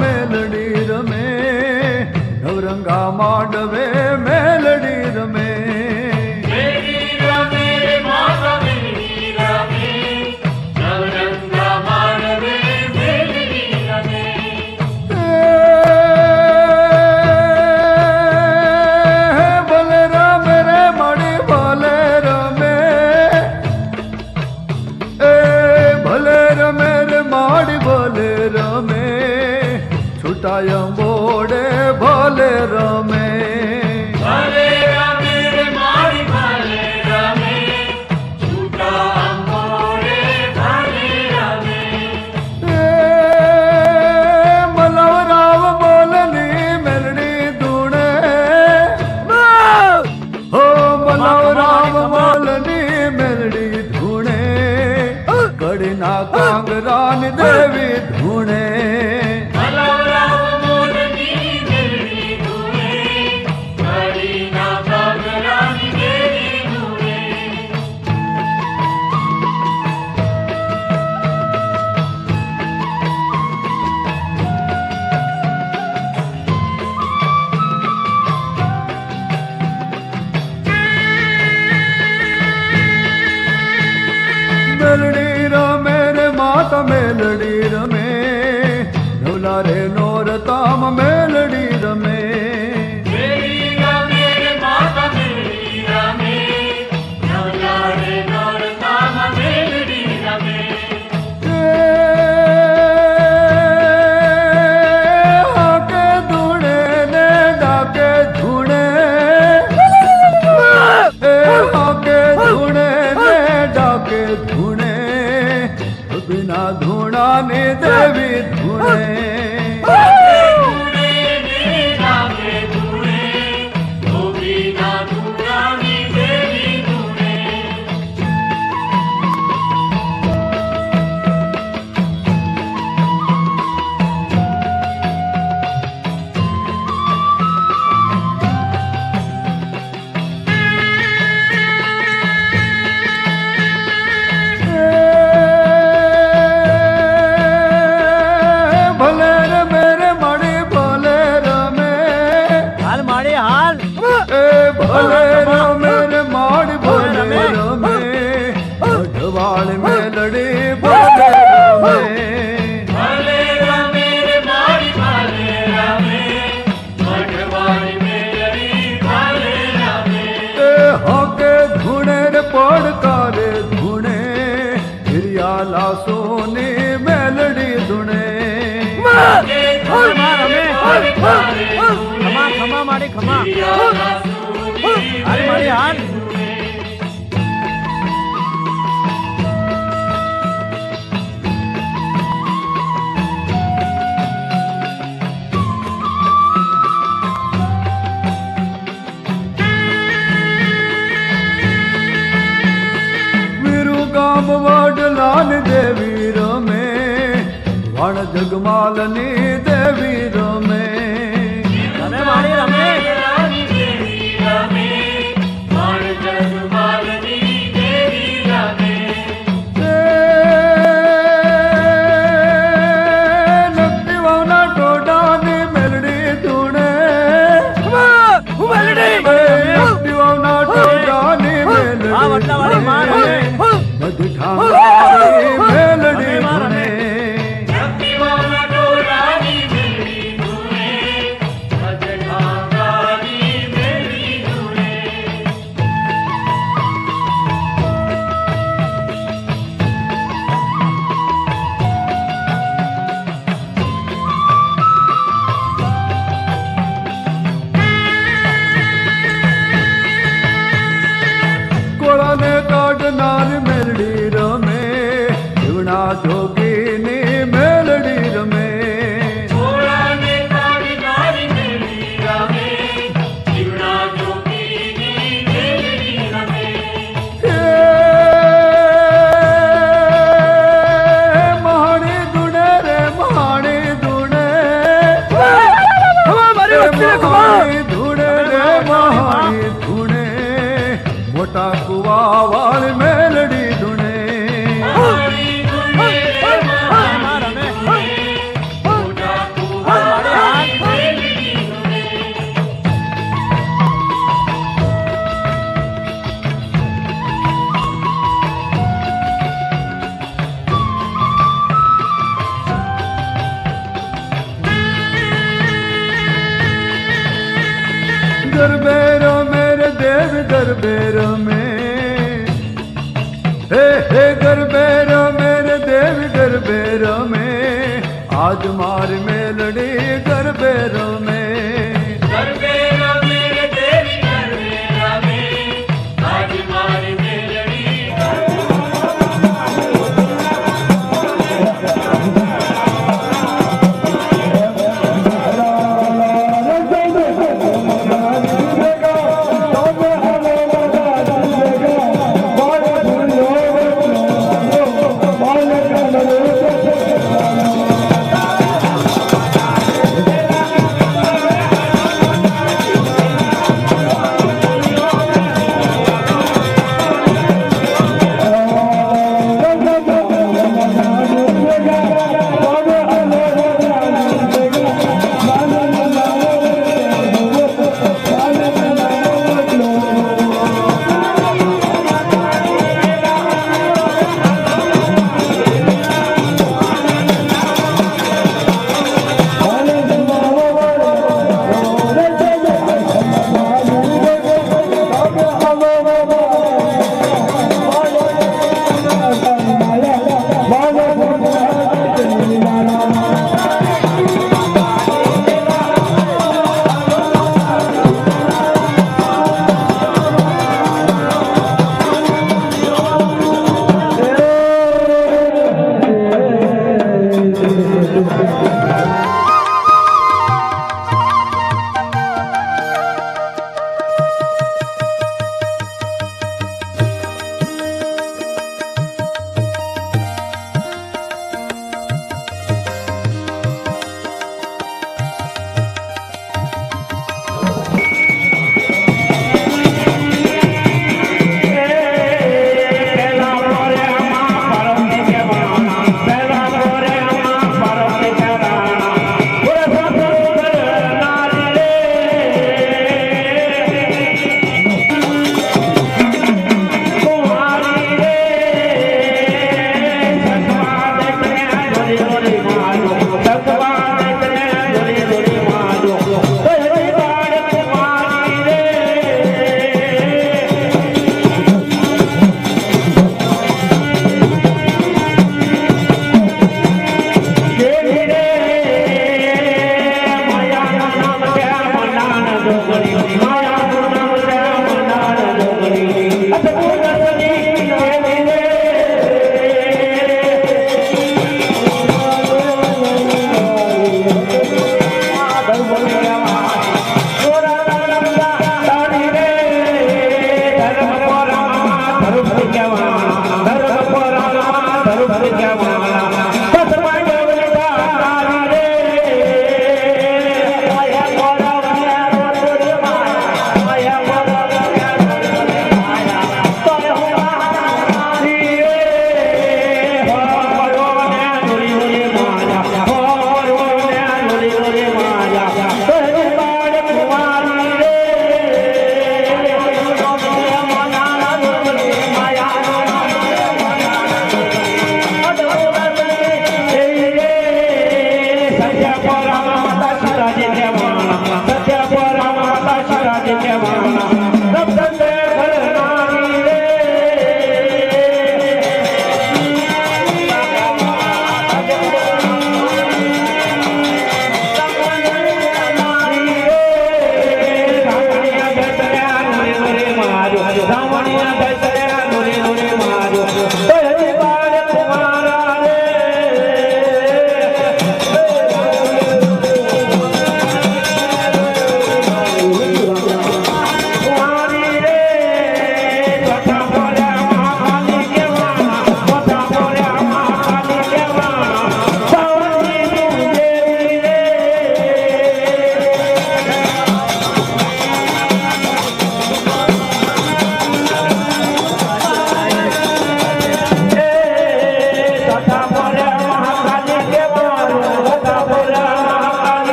મેલડી રમે, નવરંગા માંડવે મેલડી રમે. બોડે ભલે રમે, ભલે રમે રે મારી ભલે રમે, છૂટા બોડે ભલે રમે. મલવરાવ બોલની મેલડી ધૂણે, હો મલવરાવ બોલની મેલડી ધૂણે, કડીના કાંગરાની દેવી ધૂણે. મેલડી રમે રે માતા મેલડી રમે, નવલા રે નોરતામ મેલડી રમે. મેલડી રમે રે માતા મેલડી રમે, નવલા રે નોરતામ મેલડી રમે. હાકે ધૂણે ને ડાકે ધૂણે, હાકે ધૂણે ને ડાકે ધૂણે, બિના ધૂણા ને દેવી ધૂણે. ભલે રમે રે માડી ભલે રમે, અઢવાળ મેલડી ભલે રમે. ભલે રમે રે માડી ભલે રમે, અઢવાળ મેલડી ભલે રમે. હાકે ધૂણે રે પડકારે ધૂણે, હિરિયા લાસોની મેલડી ધૂણે. ખમા ખમા મારી ખમા હાલ મારી હાલ. વીરુ ગામ વડલાન દેવી રમે, વણ જગમાલની દેવી રમે. રમે મારી રમે, કાઢનાર મેલડી રમે, જીવના જોગીની મેલડી રમે. ઘોડાને કાઢનાર મેલડી રમે, જીવના જોગીની મેલડી રમે. મહાણી ધૂણે રે મહાણી ધૂણે, મહાણી ધૂણે રે મહાણી ધૂણે, મોટા કુવા વાળી મેલડી ધૂણે. મહાણી ધૂણે રે મહાણી ધૂણે, મોટા કુવા गरबे रमे हे गरबे रमे रे देवी गरबे रमे आज मार मेलड़ी गरबे रमे गरबे रमे रे देवी गरबे रमे आज मारी मेलड़ी Bye.